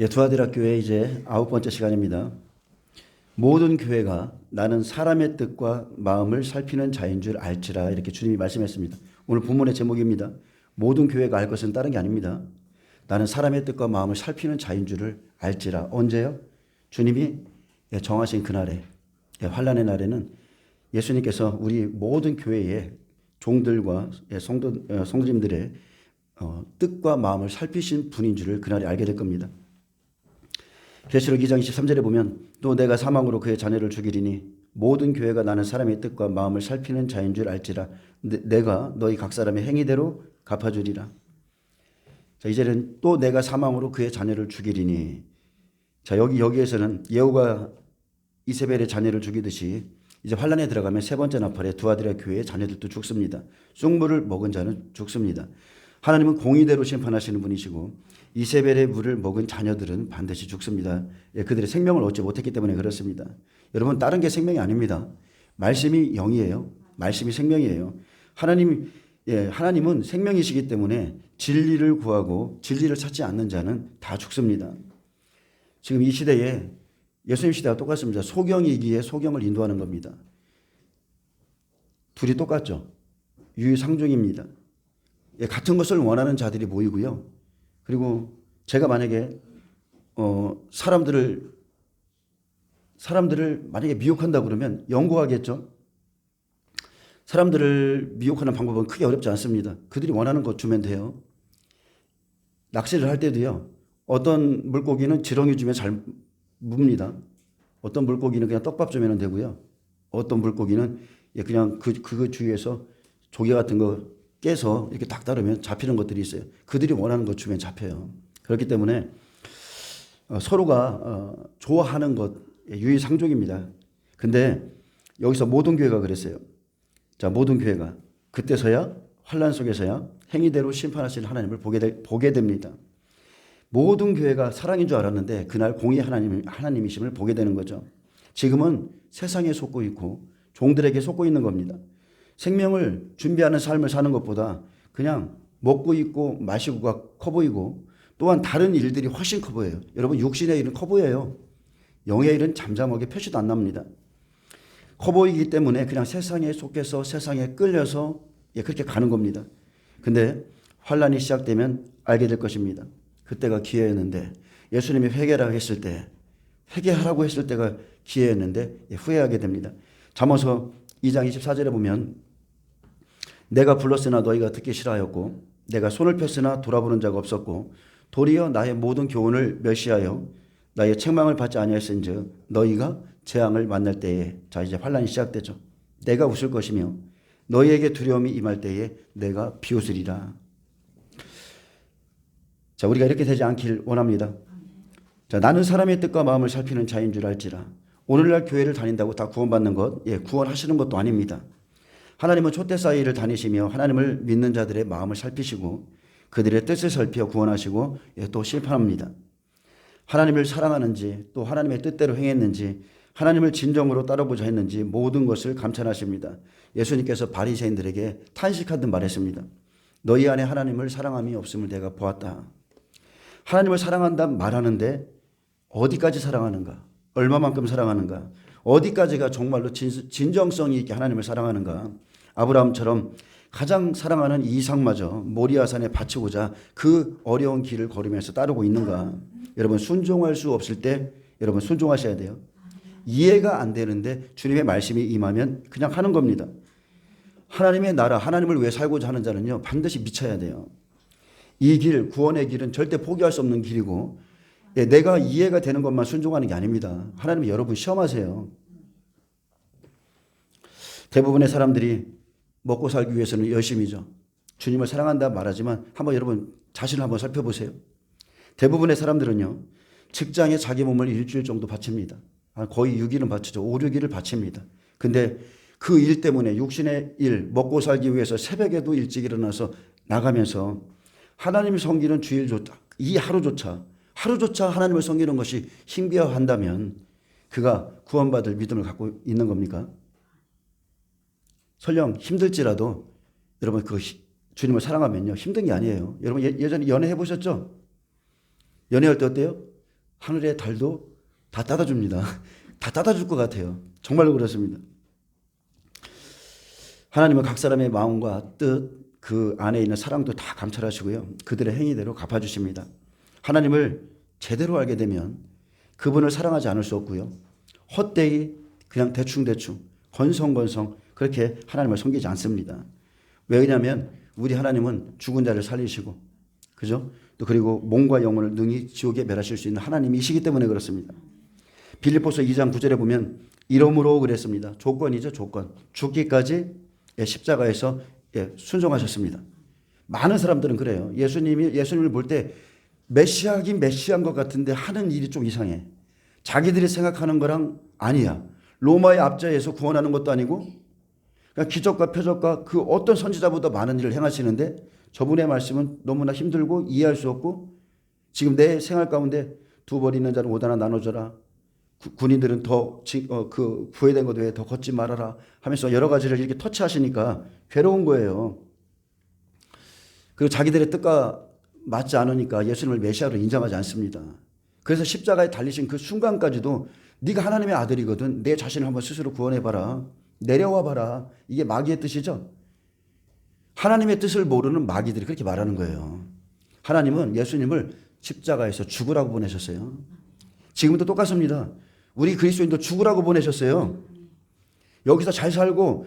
두아디라 교회 이제 9번째 시간입니다. 모든 교회가 나는 사람의 뜻과 마음을 살피는 자인 줄 알지라, 이렇게 주님이 말씀했습니다. 오늘 본문의 제목입니다. 모든 교회가 알 것은 다른 게 아닙니다. 나는 사람의 뜻과 마음을 살피는 자인 줄을 알지라. 언제요? 주님이 정하신 그날에, 환난의 날에는 예수님께서 우리 모든 교회의 종들과 성도님들의 뜻과 마음을 살피신 분인 줄을 그날에 알게 될 겁니다. 계시록 2장 23절에 보면 또 내가 사망으로 그의 자녀를 죽이리니 모든 교회가 나는 사람의 뜻과 마음을 살피는 자인 줄 알지라. 내가 너희 각 사람의 행위대로 갚아주리라. 자, 이제는 또 내가 사망으로 그의 자녀를 죽이리니, 자, 여기에서는 예후가 이세벨의 자녀를 죽이듯이 이제 환란에 들어가면 세 번째 나팔에 두아디라 교회의 자녀들도 죽습니다. 쑥물을 먹은 자는 죽습니다. 하나님은 공의대로 심판하시는 분이시고 이세벨의 물을 먹은 자녀들은 반드시 죽습니다. 그들의 생명을 얻지 못했기 때문에 그렇습니다. 여러분, 다른 게 생명이 아닙니다. 말씀이 영이에요. 말씀이 생명이에요. 하나님은 생명이시기 때문에 진리를 구하고 진리를 찾지 않는 자는 다 죽습니다. 지금 이 시대에 예수님 시대와 똑같습니다. 소경이기에 소경을 인도하는 겁니다. 둘이 똑같죠. 유유상종입니다. 같은 것을 원하는 자들이 모이고요. 그리고 제가 만약에 사람들을 만약에 미혹한다 그러면 연구하겠죠. 사람들을 미혹하는 방법은 크게 어렵지 않습니다. 그들이 원하는 것 주면 돼요. 낚시를 할 때도요. 어떤 물고기는 지렁이 주면 잘 묵니다. 어떤 물고기는 그냥 떡밥 주면 되고요. 어떤 물고기는 그냥 그 주위에서 조개 같은 거 깨서 이렇게 딱 따르면 잡히는 것들이 있어요. 그들이 원하는 것 주면 잡혀요. 그렇기 때문에 서로가 좋아하는 것 유의상종입니다. 근데 여기서 모든 교회가 그랬어요. 자, 모든 교회가 그때서야 환란 속에서야 행위대로 심판하실 하나님을 보게 됩니다. 모든 교회가 사랑인 줄 알았는데 그날 공의 하나님이심을 보게 되는 거죠. 지금은 세상에 속고 있고 종들에게 속고 있는 겁니다. 생명을 준비하는 삶을 사는 것보다 그냥 먹고 있고 마시고가 커 보이고, 또한 다른 일들이 훨씬 커 보여요. 여러분, 육신의 일은 커 보여요. 영의 일은 잠잠하게 표시도 안 납니다. 커 보이기 때문에 그냥 세상에 속해서 세상에 끌려서 그렇게 가는 겁니다. 근데 환란이 시작되면 알게 될 것입니다. 그때가 기회였는데, 예수님이 회개하라고 했을 때가 기회였는데 후회하게 됩니다. 잠언서 2장 24절에 보면 내가 불렀으나 너희가 듣기 싫어하였고 내가 손을 폈으나 돌아보는 자가 없었고 도리어 나의 모든 교훈을 멸시하여 나의 책망을 받지 아니하였은즉 너희가 재앙을 만날 때에, 자, 이제 환란이 시작되죠. 내가 웃을 것이며 너희에게 두려움이 임할 때에 내가 비웃으리라. 자, 우리가 이렇게 되지 않길 원합니다. 자, 나는 사람의 뜻과 마음을 살피는 자인 줄 알지라. 오늘날 교회를 다닌다고 다 구원받는 것, 구원하시는 것도 아닙니다. 하나님은 촛대 사이를 다니시며 하나님을 믿는 자들의 마음을 살피시고 그들의 뜻을 살펴 구원하시고 또 심판합니다. 하나님을 사랑하는지 또 하나님의 뜻대로 행했는지 하나님을 진정으로 따르고자 했는지 모든 것을 감찰하십니다. 예수님께서 바리새인들에게 탄식하듯 말했습니다. 너희 안에 하나님을 사랑함이 없음을 내가 보았다. 하나님을 사랑한다 말하는데 어디까지 사랑하는가? 얼마만큼 사랑하는가? 어디까지가 정말로 진정성이 있게 하나님을 사랑하는가? 아브라함처럼 가장 사랑하는 이삭마저 모리아산에 바치고자 그 어려운 길을 걸으면서 따르고 있는가? 여러분, 순종할 수 없을 때 여러분 순종하셔야 돼요. 이해가 안 되는데 주님의 말씀이 임하면 그냥 하는 겁니다. 하나님의 나라, 하나님을 위해 살고자 하는 자는요 반드시 미쳐야 돼요. 이 길, 구원의 길은 절대 포기할 수 없는 길이고, 내가 이해가 되는 것만 순종하는 게 아닙니다. 하나님이 여러분 시험하세요. 대부분의 사람들이 먹고 살기 위해서는 열심이죠. 주님을 사랑한다 말하지만 한번 여러분 자신을 한번 살펴보세요. 대부분의 사람들은요 직장에 자기 몸을 일주일 정도 바칩니다. 거의 6일은 바치죠. 5, 6일을 바칩니다. 근데 그 일 때문에 육신의 일, 먹고 살기 위해서 새벽에도 일찍 일어나서 나가면서 하나님을 섬기는 주일조차, 이 하루조차 하나님을 섬기는 것이 힘겨워한다면 그가 구원받을 믿음을 갖고 있는 겁니까? 설령 힘들지라도 여러분 주님을 사랑하면요 힘든 게 아니에요. 여러분 예전에 연애해 보셨죠? 연애할 때 어때요? 하늘의 달도 다 따다 줍니다. 다 따다 줄 것 같아요. 정말로 그렇습니다. 하나님은 각 사람의 마음과 뜻, 그 안에 있는 사랑도 다 감찰하시고요. 그들의 행위대로 갚아주십니다. 하나님을 제대로 알게 되면 그분을 사랑하지 않을 수 없고요. 헛되이 그냥 대충대충 건성건성 그렇게 하나님을 섬기지 않습니다. 왜냐하면 우리 하나님은 죽은 자를 살리시고, 그죠? 또 그리고 몸과 영혼을 능히 지옥에 멸하실 수 있는 하나님이시기 때문에 그렇습니다. 빌립보서 2장 9절에 보면 이러므로 그랬습니다. 조건이죠, 조건. 죽기까지 십자가에서 순종하셨습니다. 많은 사람들은 그래요. 예수님을 볼 때 메시아긴 메시아인 것 같은데 하는 일이 좀 이상해. 자기들이 생각하는 거랑 아니야. 로마의 압제에서 구원하는 것도 아니고, 그러니까 기적과 표적과 그 어떤 선지자보다 많은 일을 행하시는데 저분의 말씀은 너무나 힘들고 이해할 수 없고, 지금 내 생활 가운데 두 벌 있는 자는 5 하나 나눠줘라. 군인들은 더 부여된 것 외에 더 걷지 말아라 하면서 여러 가지를 이렇게 터치하시니까 괴로운 거예요. 그리고 자기들의 뜻과 맞지 않으니까 예수님을 메시아로 인정하지 않습니다. 그래서 십자가에 달리신 그 순간까지도 네가 하나님의 아들이거든, 내 자신을 한번 스스로 구원해봐라, 내려와 봐라. 이게 마귀의 뜻이죠. 하나님의 뜻을 모르는 마귀들이 그렇게 말하는 거예요. 하나님은 예수님을 십자가에서 죽으라고 보내셨어요. 지금도 똑같습니다. 우리 그리스도인도 죽으라고 보내셨어요. 여기서 잘 살고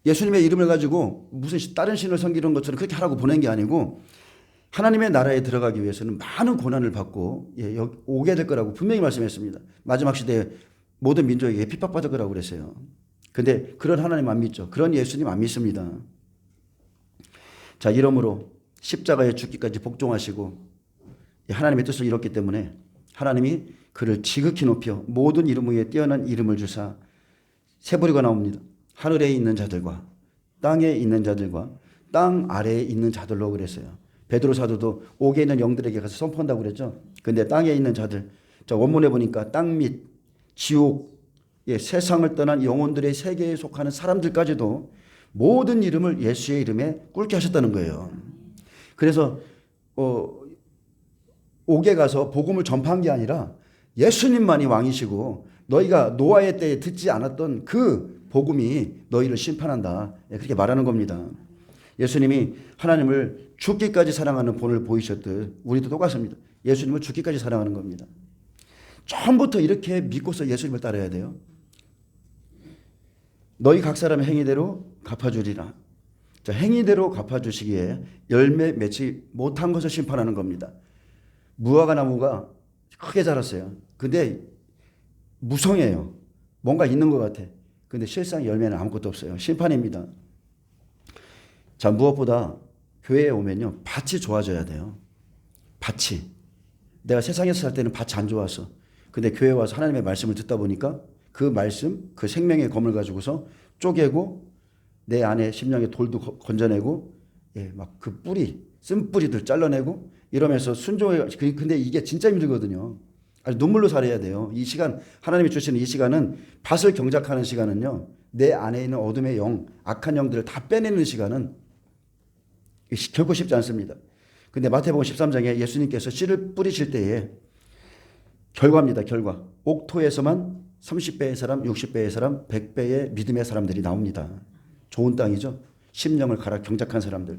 예수님의 이름을 가지고 무슨 다른 신을 섬기는 것처럼 그렇게 하라고 보낸 게 아니고, 하나님의 나라에 들어가기 위해서는 많은 고난을 받고 오게 될 거라고 분명히 말씀했습니다. 마지막 시대에 모든 민족에게 핍박받을 거라고 그랬어요. 근데 그런 하나님 안 믿죠. 그런 예수님 안 믿습니다. 자, 이러므로 십자가에 죽기까지 복종하시고 하나님의 뜻을 이뤘기 때문에 하나님이 그를 지극히 높여 모든 이름 위에 뛰어난 이름을 주사 세 부류가 나옵니다. 하늘에 있는 자들과 땅에 있는 자들과 땅 아래에 있는 자들로 그랬어요. 베드로 사도도 옥에 있는 영들에게 가서 선포한다고 그랬죠. 근데 땅에 있는 자들, 자, 원문에 보니까 땅 및 지옥, 세상을 떠난 영혼들의 세계에 속하는 사람들까지도 모든 이름을 예수의 이름에 꿇게 하셨다는 거예요. 그래서 옥에 가서 복음을 전파한 게 아니라 예수님만이 왕이시고 너희가 노아의 때에 듣지 않았던 그 복음이 너희를 심판한다, 그렇게 말하는 겁니다. 예수님이 하나님을 죽기까지 사랑하는 본을 보이셨듯 우리도 똑같습니다. 예수님을 죽기까지 사랑하는 겁니다. 처음부터 이렇게 믿고서 예수님을 따라야 돼요. 너희 각 사람의 행위대로 갚아주리라. 자, 행위대로 갚아주시기에 열매 맺지 못한 것을 심판하는 겁니다. 무화과 나무가 크게 자랐어요. 근데 무성해요. 뭔가 있는 것 같아. 근데 실상 열매는 아무것도 없어요. 심판입니다. 자, 무엇보다 교회에 오면요, 밭이 좋아져야 돼요. 밭이. 내가 세상에서 살 때는 밭이 안 좋았어. 근데 교회에 와서 하나님의 말씀을 듣다 보니까 그 말씀, 그 생명의 검을 가지고서 쪼개고 내 안에 심령의 돌도 건져내고, 막 그 뿌리, 쓴뿌리들 잘라내고 이러면서 순종해. 근데 이게 진짜 힘들거든요. 아주 눈물로 살아야 돼요. 이 시간, 하나님이 주시는 이 시간은, 밭을 경작하는 시간은요, 내 안에 있는 어둠의 영, 악한 영들을 다 빼내는 시간은 결코 쉽지 않습니다. 근데 마태복음 13장에 예수님께서 씨를 뿌리실 때에 결과입니다. 결과. 옥토에서만 30배의 사람, 60배의 사람, 100배의 믿음의 사람들이 나옵니다. 좋은 땅이죠. 심령을 갈아 경작한 사람들.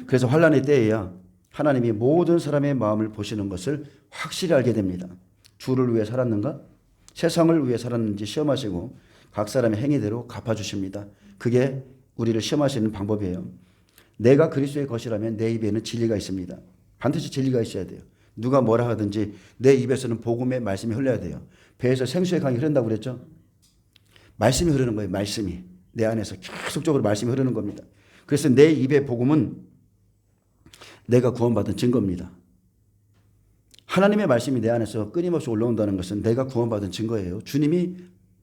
그래서 환난의 때에야 하나님이 모든 사람의 마음을 보시는 것을 확실히 알게 됩니다. 주를 위해 살았는가? 세상을 위해 살았는지 시험하시고 각 사람의 행위대로 갚아주십니다. 그게 우리를 시험하시는 방법이에요. 내가 그리스도의 것이라면 내 입에는 진리가 있습니다. 반드시 진리가 있어야 돼요. 누가 뭐라 하든지 내 입에서는 복음의 말씀이 흘러야 돼요. 배에서 생수의 강이 흐른다고 그랬죠. 말씀이 흐르는 거예요. 말씀이. 내 안에서 계속적으로 말씀이 흐르는 겁니다. 그래서 내 입의 복음은 내가 구원받은 증거입니다. 하나님의 말씀이 내 안에서 끊임없이 올라온다는 것은 내가 구원받은 증거예요. 주님이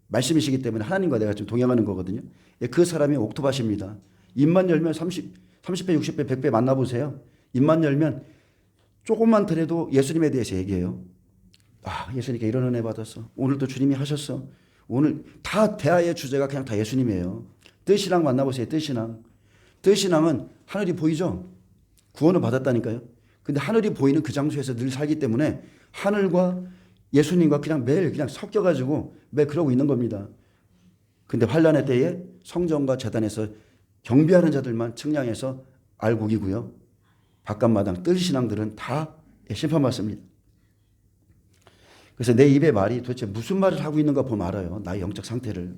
말씀이시기 때문에 하나님과 내가 지금 동행하는 거거든요. 그 사람이 옥토밭입니다. 입만 열면 30배, 60배, 100배 만나보세요. 입만 열면 조금만 더라도 예수님에 대해서 얘기해요. 아, 예수님께 이런 은혜 받았어. 오늘도 주님이 하셨어. 오늘 다 대화의 주제가 그냥 다 예수님이에요. 뜻신앙 만나보세요. 뜻신앙. 뜻신앙은 하늘이 보이죠. 구원을 받았다니까요. 근데 하늘이 보이는 그 장소에서 늘 살기 때문에 하늘과 예수님과 그냥 매일 그냥 섞여가지고 매일 그러고 있는 겁니다. 근데 환란의 때에 성전과 제단에서 경배하는 자들만 측량해서 알곡이고요. 바깥마당 뜰신앙들은 다 심판받습니다. 그래서 내 입의 말이 도대체 무슨 말을 하고 있는가 보면 알아요. 나의 영적 상태를.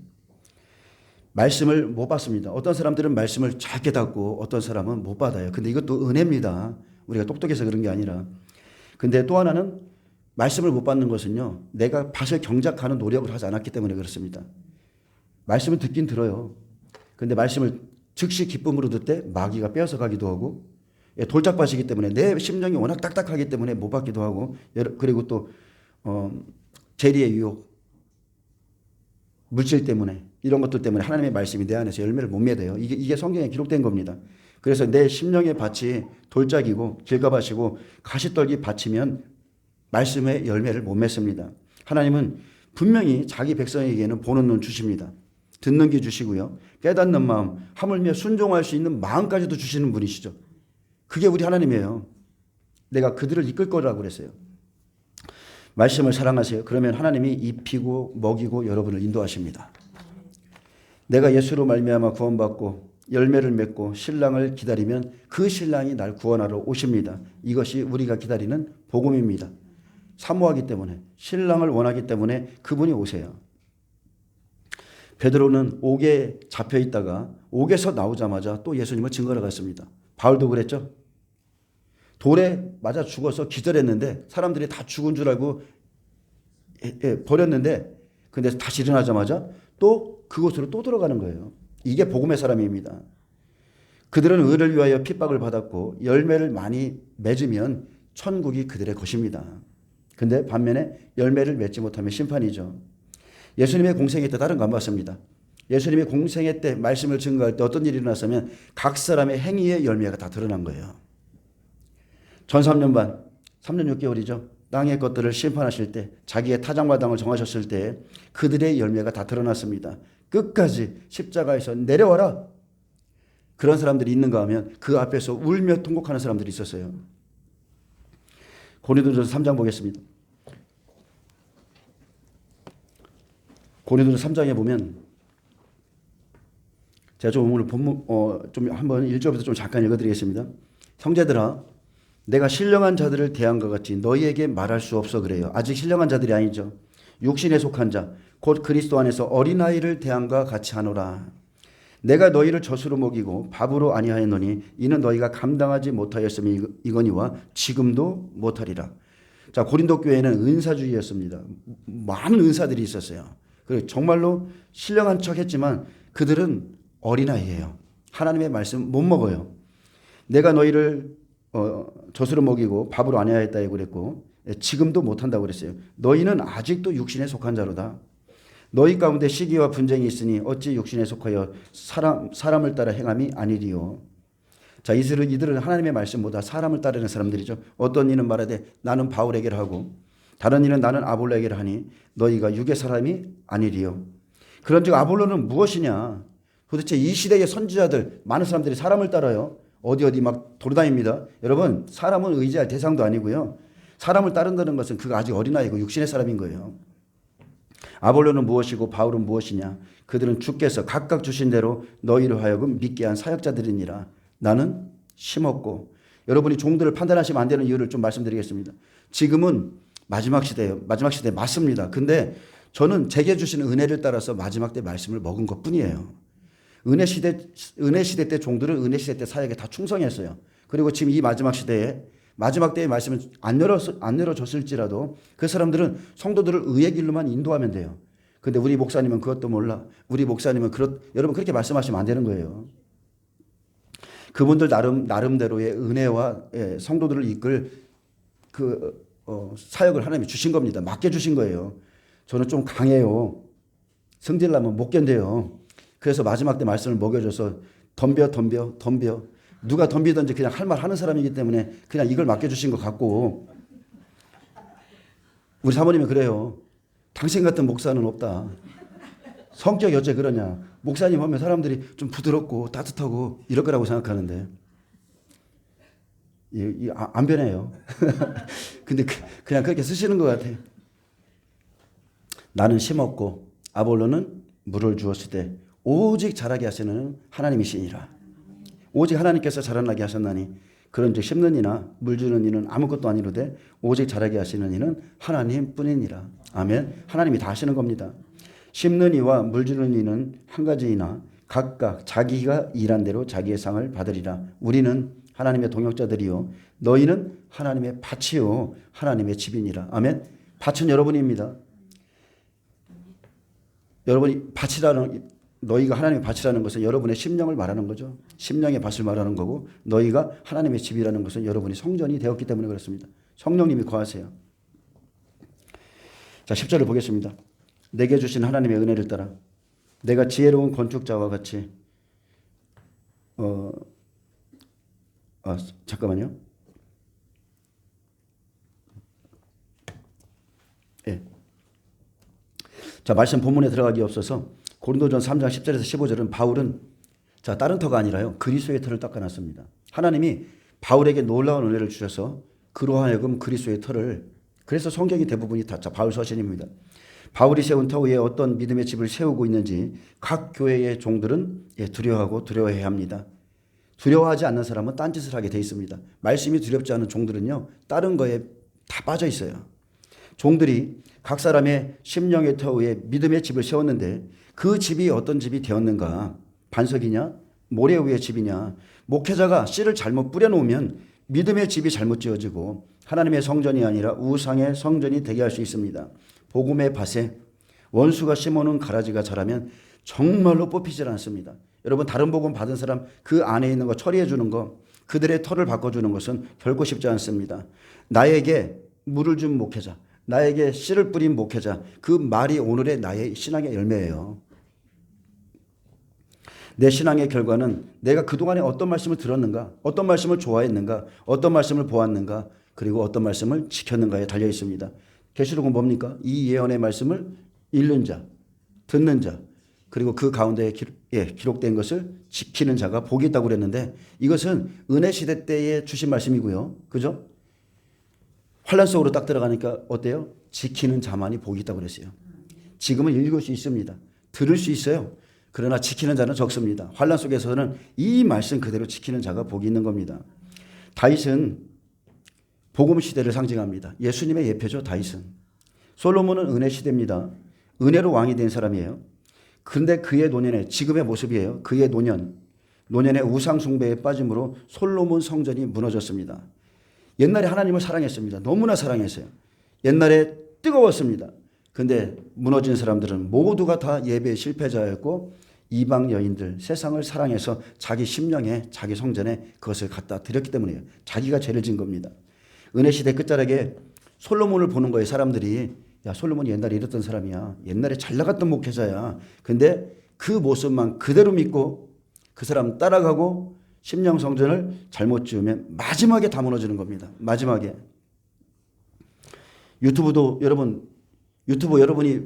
말씀을 못 받습니다. 어떤 사람들은 말씀을 잘 깨닫고 어떤 사람은 못 받아요. 근데 이것도 은혜입니다. 우리가 똑똑해서 그런 게 아니라. 근데 또 하나는 말씀을 못 받는 것은요. 내가 밭을 경작하는 노력을 하지 않았기 때문에 그렇습니다. 말씀을 듣긴 들어요. 근데 말씀을 즉시 기쁨으로 듣되 마귀가 빼앗아 가기도 하고 돌짝밭이기 때문에 내 심정이 워낙 딱딱하기 때문에 못 받기도 하고 그리고 또 재리의 유혹, 물질 때문에 이런 것들 때문에 하나님의 말씀이 내 안에서 열매를 못 맺어요. 이게 성경에 기록된 겁니다. 그래서 내 심령의 밭이 돌짝이고 길가밭이고 가시떨기 밭이면 말씀의 열매를 못 맺습니다. 하나님은 분명히 자기 백성에게는 보는 눈 주십니다. 듣는 귀 주시고요. 깨닫는 마음, 하물며 순종할 수 있는 마음까지도 주시는 분이시죠. 그게 우리 하나님이에요. 내가 그들을 이끌 거라고 그랬어요. 말씀을 사랑하세요. 그러면 하나님이 입히고 먹이고 여러분을 인도하십니다. 내가 예수로 말미암아 구원받고 열매를 맺고 신랑을 기다리면 그 신랑이 날 구원하러 오십니다. 이것이 우리가 기다리는 복음입니다. 사모하기 때문에 신랑을 원하기 때문에 그분이 오세요. 베드로는 옥에 잡혀 있다가 옥에서 나오자마자 또 예수님을 증거하러 갔습니다. 바울도 그랬죠. 돌에 맞아 죽어서 기절했는데 사람들이 다 죽은 줄 알고 버렸는데 근데 다시 일어나자마자 또 그곳으로 또 들어가는 거예요. 이게 복음의 사람입니다. 그들은 의를 위하여 핍박을 받았고 열매를 많이 맺으면 천국이 그들의 것입니다. 근데 반면에 열매를 맺지 못하면 심판이죠. 예수님의 공생애 때 다른 거 안 봤습니다. 예수님의 공생애 때 말씀을 증거할 때 어떤 일이 일어났으면 각 사람의 행위의 열매가 다 드러난 거예요. 전 3년 반, 3년 6개월이죠. 땅의 것들을 심판하실 때 자기의 타작마당을 정하셨을 때 그들의 열매가 다 드러났습니다. 끝까지 십자가에서 내려와라. 그런 사람들이 있는가 하면 그 앞에서 울며 통곡하는 사람들이 있었어요. 고린도전서 3장 보겠습니다. 고린도전서 3장에 보면 제가 좀 오늘 본문 좀 한번 1절부터 좀 잠깐 읽어드리겠습니다. 형제들아, 내가 신령한 자들을 대한 것 같이 너희에게 말할 수 없어 그래요. 아직 신령한 자들이 아니죠. 육신에 속한 자, 곧 그리스도 안에서 어린아이를 대함과 같이 하노라. 내가 너희를 젖으로 먹이고 밥으로 아니하였노니 이는 너희가 감당하지 못하였음이거니와 지금도 못하리라. 자, 고린도 교회는 은사주의였습니다. 많은 은사들이 있었어요. 그리고 정말로 신령한 척 했지만 그들은 어린아이예요. 하나님의 말씀 못 먹어요. 내가 너희를 젖으로 먹이고 밥으로 아니하였다 그랬고 지금도 못한다고 그랬어요. 너희는 아직도 육신에 속한 자로다. 너희 가운데 시기와 분쟁이 있으니 어찌 육신에 속하여 사람을 따라 행함이 아니리요. 자, 이들은 하나님의 말씀보다 사람을 따르는 사람들이죠. 어떤 이는 말하되 나는 바울에게를 하고 다른 이는 나는 아볼로에게를 하니 너희가 육의 사람이 아니리요. 그런즉 아볼로는 무엇이냐? 도대체 이 시대의 선지자들 많은 사람들이 사람을 따라요. 어디 막 돌아다닙니다. 여러분, 사람은 의지할 대상도 아니고요. 사람을 따른다는 것은 그가 아직 어린아이고 육신의 사람인 거예요. 아볼로는 무엇이고 바울은 무엇이냐? 그들은 주께서 각각 주신 대로 너희를 하여금 믿게 한 사역자들이니라. 나는 심었고. 여러분이 종들을 판단하시면 안 되는 이유를 좀 말씀드리겠습니다. 지금은 마지막 시대예요. 마지막 시대 맞습니다. 근데 저는 제게 주시는 은혜를 따라서 마지막 때 말씀을 먹은 것뿐이에요. 은혜 시대 때 종들은 은혜 시대 때 사역에 다 충성했어요. 그리고 지금 이 마지막 시대에 마지막 때의 말씀은 안 열어줬을지라도 그 사람들은 성도들을 의의 길로만 인도하면 돼요. 근데 우리 목사님은 그것도 몰라. 우리 목사님은 여러분 그렇게 말씀하시면 안 되는 거예요. 그분들 나름대로의 은혜와 성도들을 이끌 사역을 하나님이 주신 겁니다. 맡겨주신 거예요. 저는 좀 강해요. 성질나면 못 견뎌요. 그래서 마지막 때 말씀을 먹여줘서 덤벼. 누가 덤비든지 그냥 할 말 하는 사람이기 때문에 그냥 이걸 맡겨주신 것 같고 우리 사모님이 그래요. 당신 같은 목사는 없다. 성격이 어째 그러냐. 목사님 하면 사람들이 좀 부드럽고 따뜻하고 이럴 거라고 생각하는데 안 변해요. 근데 그냥 그렇게 쓰시는 것 같아요. 나는 심었고 아볼로는 물을 주었을 때 오직 자라게 하시는 하나님이시니라. 오직 하나님께서 자라나게 하셨나니 그런즉 심는 이나 물 주는 이는 아무것도 아니로되 오직 자라게 하시는 이는 하나님뿐이니라. 아멘. 하나님이 다 하시는 겁니다. 심는 이와 물 주는 이는 한 가지이나 각각 자기가 일한 대로 자기의 상을 받으리라. 우리는 하나님의 동역자들이요 너희는 하나님의 밭이요 하나님의 집이니라. 아멘. 밭은 여러분입니다. 여러분이 밭이라는 너희가 하나님의 밭이라는 것은 여러분의 심령을 말하는 거죠. 심령의 밭을 말하는 거고 너희가 하나님의 집이라는 것은 여러분이 성전이 되었기 때문에 그렇습니다. 성령님이 거하세요. 자, 10절을 보겠습니다. 내게 주신 하나님의 은혜를 따라 내가 지혜로운 건축자와 같이 잠깐만요. 예. 자, 말씀 본문에 들어가기 없어서 고린도전 3장 10절에서 15절은 바울은 자, 다른 터가 아니라요. 그리스도의 터를 닦아놨습니다. 하나님이 바울에게 놀라운 은혜를 주셔서 그로 하여금 그리스도의 터를 그래서 성경이 대부분이 다 바울 서신입니다. 바울이 세운 터 위에 어떤 믿음의 집을 세우고 있는지 각 교회의 종들은 두려워하고 두려워해야 합니다. 두려워하지 않는 사람은 딴짓을 하게 돼 있습니다. 말씀이 두렵지 않은 종들은요. 다른 거에 다 빠져 있어요. 종들이 각 사람의 심령의 터 위에 믿음의 집을 세웠는데 그 집이 어떤 집이 되었는가? 반석이냐? 모래 위의 집이냐? 목회자가 씨를 잘못 뿌려놓으면 믿음의 집이 잘못 지어지고 하나님의 성전이 아니라 우상의 성전이 되게 할 수 있습니다. 복음의 밭에 원수가 심어놓은 가라지가 자라면 정말로 뽑히질 않습니다. 여러분 다른 복음 받은 사람 그 안에 있는 거 처리해 주는 거 그들의 터를 바꿔주는 것은 결코 쉽지 않습니다. 나에게 물을 준 목회자 나에게 씨를 뿌린 목회자 그 말이 오늘의 나의 신앙의 열매예요. 내 신앙의 결과는 내가 그동안에 어떤 말씀을 들었는가 어떤 말씀을 좋아했는가 어떤 말씀을 보았는가 그리고 어떤 말씀을 지켰는가에 달려 있습니다. 계시록은 뭡니까? 이 예언의 말씀을 읽는 자 듣는 자 그리고 그 가운데 기록된 것을 지키는 자가 복이 있다고 그랬는데 이것은 은혜 시대 때에 주신 말씀이고요. 그죠? 환란 속으로 딱 들어가니까 어때요? 지키는 자만이 복이 있다고 그랬어요. 지금은 읽을 수 있습니다. 들을 수 있어요. 그러나 지키는 자는 적습니다. 환란 속에서는 이 말씀 그대로 지키는 자가 복이 있는 겁니다. 다윗은 복음 시대를 상징합니다. 예수님의 예표죠. 다윗은. 솔로몬은 은혜 시대입니다. 은혜로 왕이 된 사람이에요. 그런데 그의 노년에 지금의 모습이에요. 그의 노년의 우상 숭배에 빠짐으로 솔로몬 성전이 무너졌습니다. 옛날에 하나님을 사랑했습니다. 너무나 사랑했어요. 옛날에 뜨거웠습니다. 그런데 무너진 사람들은 모두가 다 예배의 실패자였고 이방 여인들 세상을 사랑해서 자기 심령에 자기 성전에 그것을 갖다 드렸기 때문이에요. 자기가 죄를 진 겁니다. 은혜 시대 끝자락에 솔로몬을 보는 거예요. 사람들이 야 솔로몬이 옛날에 이랬던 사람이야. 옛날에 잘 나갔던 목회자야. 근데 그 모습만 그대로 믿고 그 사람 따라가고 심령 성전을 잘못 지으면 마지막에 다 무너지는 겁니다. 마지막에. 유튜브 여러분이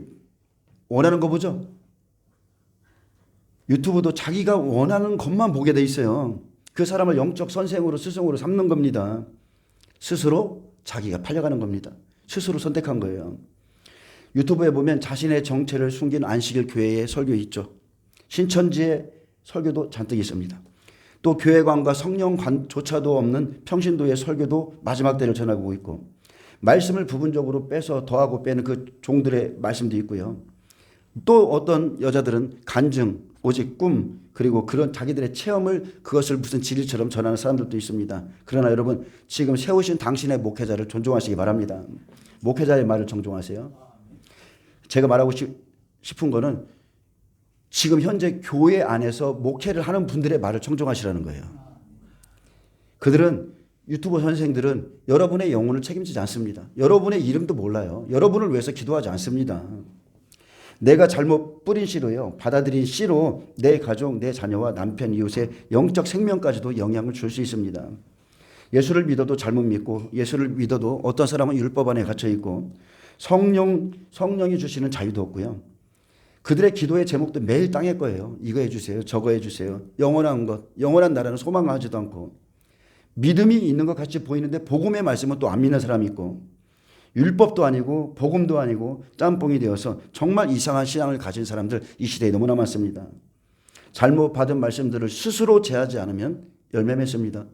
원하는 거 보죠? 유튜브도 자기가 원하는 것만 보게 돼 있어요. 그 사람을 영적 선생으로 스승으로 삼는 겁니다. 스스로 자기가 팔려가는 겁니다. 스스로 선택한 거예요. 유튜브에 보면 자신의 정체를 숨긴 안식일 교회의 설교 있죠. 신천지의 설교도 잔뜩 있습니다. 또 교회관과 성령관조차도 없는 평신도의 설교도 마지막 때를 전하고 있고 말씀을 부분적으로 빼서 더하고 빼는 그 종들의 말씀도 있고요. 또 어떤 여자들은 간증, 오직 꿈 그리고 그런 자기들의 체험을 그것을 무슨 진리처럼 전하는 사람들도 있습니다. 그러나 여러분 지금 세우신 당신의 목회자를 존중하시기 바랍니다. 목회자의 말을 존중하세요. 제가 말하고 싶은 거는 지금 현재 교회 안에서 목회를 하는 분들의 말을 존중하시라는 거예요. 그들은 유튜버 선생들은 여러분의 영혼을 책임지지 않습니다. 여러분의 이름도 몰라요. 여러분을 위해서 기도하지 않습니다. 내가 잘못 뿌린 씨로요. 받아들인 씨로 내 가족, 내 자녀와 남편, 이웃의 영적 생명까지도 영향을 줄 수 있습니다. 예수를 믿어도 잘못 믿고 예수를 믿어도 어떤 사람은 율법 안에 갇혀 있고 성령이 주시는 자유도 없고요. 그들의 기도의 제목도 매일 땅의 거예요. 이거 해주세요. 저거 해주세요. 영원한 것, 영원한 나라는 소망하지도 않고 믿음이 있는 것 같이 보이는데 복음의 말씀은 또 안 믿는 사람이 있고, 율법도 아니고 복음도 아니고 짬뽕이 되어서 정말 이상한 신앙을 가진 사람들 이 시대에 너무나 많습니다. 잘못 받은 말씀들을 스스로 제하지 않으면 열매 맺습니다.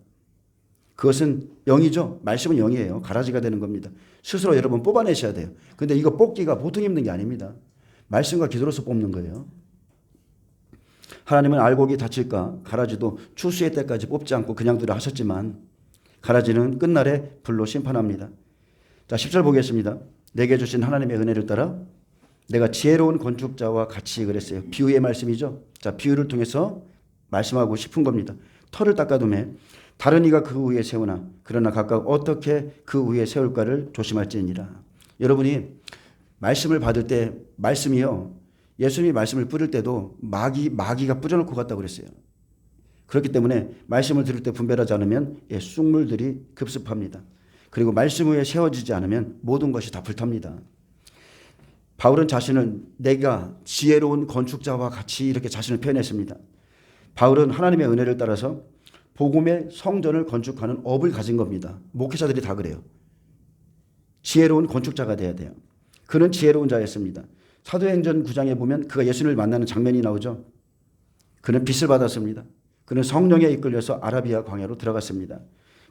그것은 영이죠. 말씀은 영이에요. 가라지가 되는 겁니다. 스스로 여러분 뽑아내셔야 돼요. 근데 이거 뽑기가 보통 힘든 게 아닙니다. 말씀과 기도로서 뽑는 거예요. 하나님은 알곡이 다칠까 가라지도 추수의 때까지 뽑지 않고 그냥 두려 하셨지만 가라지는 끝날에 불로 심판합니다. 자, 10절 보겠습니다. 내게 주신 하나님의 은혜를 따라 내가 지혜로운 건축자와 같이 그랬어요. 비유의 말씀이죠. 자, 비유를 통해서 말씀하고 싶은 겁니다. 터를 닦아두매 다른 이가 그 위에 세우나 그러나 각각 어떻게 그 위에 세울까를 조심할지니라. 여러분이 말씀을 받을 때 말씀이요. 예수님이 말씀을 뿌릴 때도 마귀가 뿌려놓고 갔다고 그랬어요. 그렇기 때문에 말씀을 들을 때 분별하지 않으면 쑥물들이 급습합니다. 그리고 말씀 위에 세워지지 않으면 모든 것이 다 불탑니다. 바울은 자신을 내가 지혜로운 건축자와 같이 이렇게 자신을 표현했습니다. 바울은 하나님의 은혜를 따라서 복음의 성전을 건축하는 업을 가진 겁니다. 목회자들이 다 그래요. 지혜로운 건축자가 돼야 돼요. 그는 지혜로운 자였습니다. 사도행전 9장에 보면 그가 예수님을 만나는 장면이 나오죠. 그는 빛을 받았습니다. 그는 성령에 이끌려서 아라비아 광야로 들어갔습니다.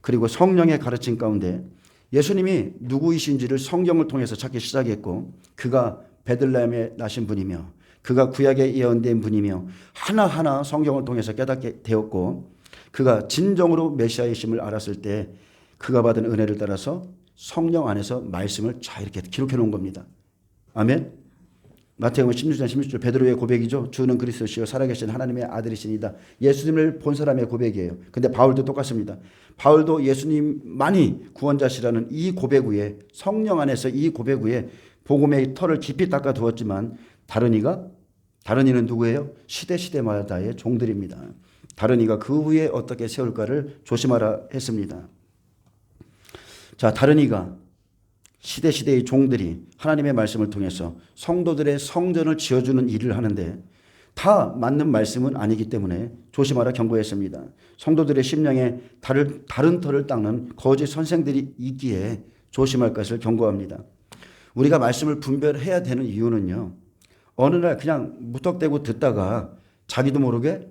그리고 성령의 가르침 가운데 예수님이 누구이신지를 성경을 통해서 찾기 시작했고 그가 베들레헴에 나신 분이며 그가 구약에 예언된 분이며 하나하나 성경을 통해서 깨닫게 되었고 그가 진정으로 메시아이심을 알았을 때 그가 받은 은혜를 따라서 성령 안에서 말씀을 잘 이렇게 기록해 놓은 겁니다. 아멘. 마태복음 16장 16절 베드로의 고백이죠. 주는 그리스도시요 살아계신 하나님의 아들이시니다. 예수님을 본 사람의 고백이에요. 근데 바울도 똑같습니다. 바울도 예수님만이 구원자시라는 이 고백 위에 성령 안에서 이 고백 위에 복음의 털을 깊이 닦아 두었지만 다른 이는 누구예요? 시대마다의 종들입니다. 다른 이가 그 위에 어떻게 세울까를 조심하라 했습니다. 자, 다른 이가 시대의 종들이 하나님의 말씀을 통해서 성도들의 성전을 지어주는 일을 하는데 다 맞는 말씀은 아니기 때문에 조심하라 경고했습니다. 성도들의 심령에 다른 털을 닦는 거짓 선생들이 있기에 조심할 것을 경고합니다. 우리가 말씀을 분별해야 되는 이유는요. 어느 날 그냥 무턱대고 듣다가 자기도 모르게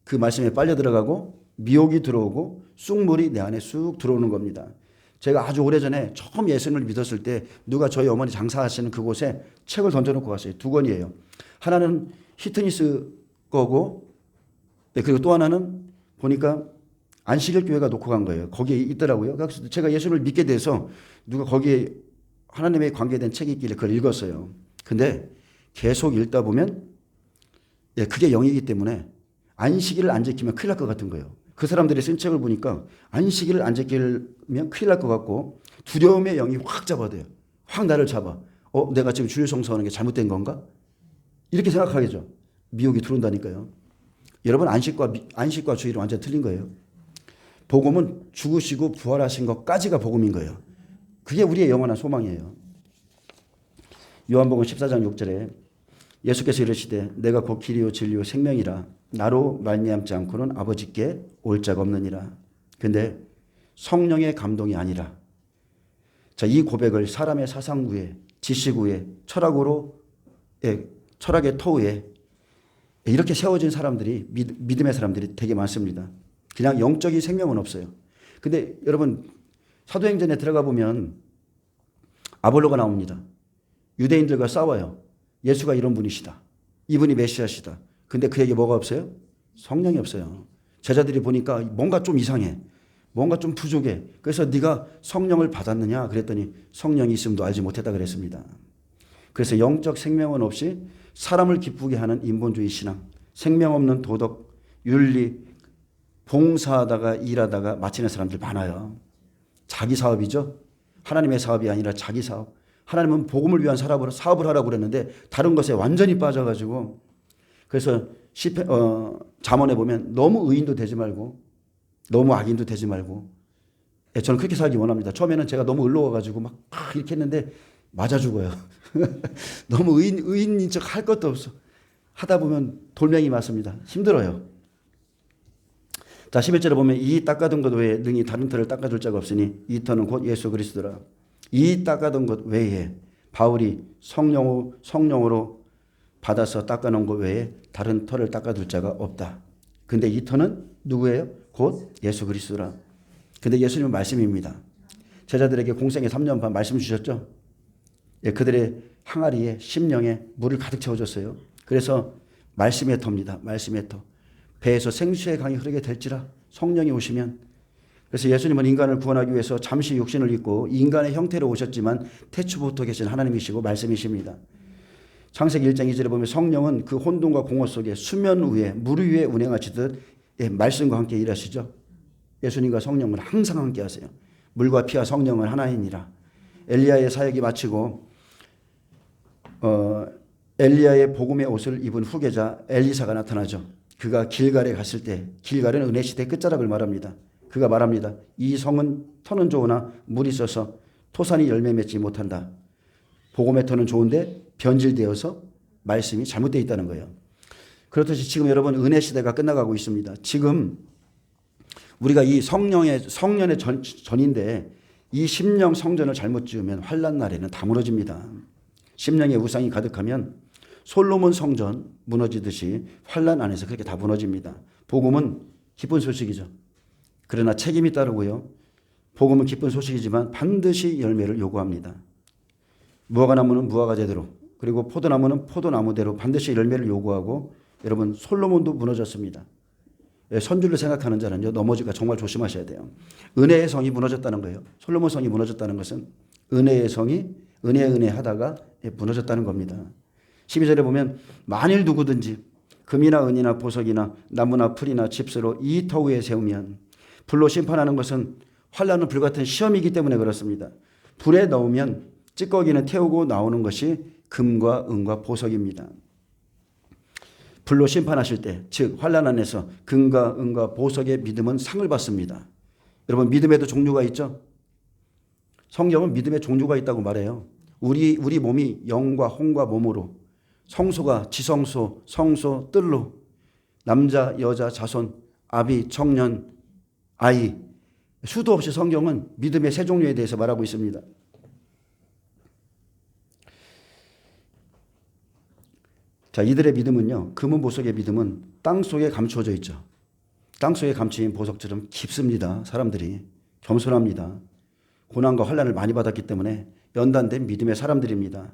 그 말씀에 빨려 들어가고 미혹이 들어오고 쑥물이 내 안에 쑥 들어오는 겁니다. 제가 아주 오래전에 처음 예수님을 믿었을 때 누가 저희 어머니 장사하시는 그곳에 책을 던져놓고 갔어요. 2권이에요. 하나는 히트니스 거고 그리고 또 하나는 보니까 안식일 교회가 놓고 간 거예요. 거기에 있더라고요. 그래서 제가 예수님을 믿게 돼서 누가 거기에 하나님에 관계된 책이 있길래 그걸 읽었어요. 근데 계속 읽다 보면 그게 영이기 때문에 안식일을 안 지키면 큰일 날 것 같은 거예요. 그 사람들이 쓴 책을 보니까 안식일을 안 지키면 큰일 날 것 같고 두려움의 영이 확 잡아대요. 확 나를 잡아. 내가 지금 주일 성수하는 게 잘못된 건가? 이렇게 생각하겠죠. 미혹이 들어온다니까요. 여러분 안식과 주일은 완전 틀린 거예요. 복음은 죽으시고 부활하신 것까지가 복음인 거예요. 그게 우리의 영원한 소망이에요. 요한복음 14장 6절에 예수께서 이르시되 내가 곧 길이요 진리요 생명이라 나로 말미암지 않고는 아버지께 올 자가 없느니라. 근데 성령의 감동이 아니라 자, 이 고백을 사람의 사상 위에 지식 위에 철학의 터 위에 이렇게 세워진 사람들이 믿음의 사람들이 되게 많습니다. 그냥 영적인 생명은 없어요. 근데 여러분 사도행전에 들어가 보면 아볼로가 나옵니다. 유대인들과 싸워요. 예수가 이런 분이시다. 이분이 메시아시다. 근데 그에게 뭐가 없어요? 성령이 없어요. 제자들이 보니까 뭔가 좀 이상해. 뭔가 좀 부족해. 그래서 네가 성령을 받았느냐 그랬더니 성령이 있음도 알지 못했다 그랬습니다. 그래서 영적 생명은 없이 사람을 기쁘게 하는 인본주의 신앙, 생명 없는 도덕, 윤리, 봉사하다가 일하다가 마치는 사람들 많아요. 자기 사업이죠. 하나님의 사업이 아니라 자기 사업. 하나님은 복음을 위한 사업을 하라고 그랬는데 다른 것에 완전히 빠져가지고 그래서 잠언에 보면 너무 의인도 되지 말고 너무 악인도 되지 말고 저는 그렇게 살기 원합니다. 처음에는 제가 너무 의로워가지고 막 이렇게 했는데 맞아 죽어요. 너무 의인인 척 할 것도 없어. 하다 보면 돌멩이 맞습니다. 힘들어요. 자, 11절에 보면 이 닦아둔 것 외에 능히 다른 터를 닦아줄 자가 없으니 이 터는 곧 예수 그리스도라. 이 닦아둔 것 외에 바울이 성령으로 받아서 닦아놓은 것 외에 다른 터를 닦아둘 자가 없다. 근데 이 터는 누구예요? 곧 예수 그리스도라. 근데 예수님은 말씀입니다. 제자들에게 공생애 3년 반 말씀 주셨죠? 예, 그들의 항아리에 심령에 물을 가득 채워줬어요. 그래서 말씀의 터입니다. 말씀의 터. 배에서 생수의 강이 흐르게 될지라 성령이 오시면. 그래서 예수님은 인간을 구원하기 위해서 잠시 육신을 입고 인간의 형태로 오셨지만 태초부터 계신 하나님이시고 말씀이십니다. 창세기 1장 2절에 보면 성령은 그 혼돈과 공허 속에 수면 위에 물 위에 운행하시듯 예, 말씀과 함께 일하시죠. 예수님과 성령은 항상 함께 하세요. 물과 피와 성령은 하나이니라. 엘리야의 사역이 마치고 엘리야의 복음의 옷을 입은 후계자 엘리사가 나타나죠. 그가 길갈에 갔을 때 길갈은 은혜 시대 끝자락을 말합니다. 그가 말합니다. 이 성은 터는 좋으나 물이 있어서 토산이 열매 맺지 못한다. 복음의 터는 좋은데 변질되어서 말씀이 잘못되어 있다는 거예요. 그렇듯이 지금 여러분 은혜 시대가 끝나가고 있습니다. 지금 우리가 이 성년의 전인데 이 심령 성전을 잘못 지으면 환난 날에는 다 무너집니다. 심령의 우상이 가득하면 솔로몬 성전 무너지듯이 환난 안에서 그렇게 다 무너집니다. 복음은 기쁜 소식이죠. 그러나 책임이 따르고요. 복음은 기쁜 소식이지만 반드시 열매를 요구합니다. 무화과나무는 무화과제대로 그리고 포도나무는 포도나무대로 반드시 열매를 요구하고 여러분 솔로몬도 무너졌습니다. 선줄로 생각하는 자는요 넘어질까 정말 조심하셔야 돼요. 은혜의 성이 무너졌다는 거예요. 솔로몬 성이 무너졌다는 것은 은혜의 성이 은혜 하다가 무너졌다는 겁니다. 12절에 보면 만일 누구든지 금이나 은이나 보석이나 나무나 풀이나 집수로 이 터 위에 세우면 불로 심판하는 것은 환난은 불같은 시험이기 때문에 그렇습니다. 불에 넣으면 찌꺼기는 태우고 나오는 것이 금과 은과 보석입니다. 불로 심판하실 때, 즉 환난 안에서 금과 은과 보석의 믿음은 상을 받습니다. 여러분 믿음에도 종류가 있죠? 성경은 믿음의 종류가 있다고 말해요. 우리 몸이 영과 혼과 몸으로 성소가 지성소, 성소, 뜰로 남자, 여자, 자손, 아비, 청년, 아이 수도 없이 성경은 믿음의 세 종류에 대해서 말하고 있습니다. 자, 이들의 믿음은요. 금은 보석의 믿음은 땅속에 감추어져 있죠. 땅속에 감추인 보석처럼 깊습니다. 사람들이 겸손합니다. 고난과 환난을 많이 받았기 때문에 연단된 믿음의 사람들입니다.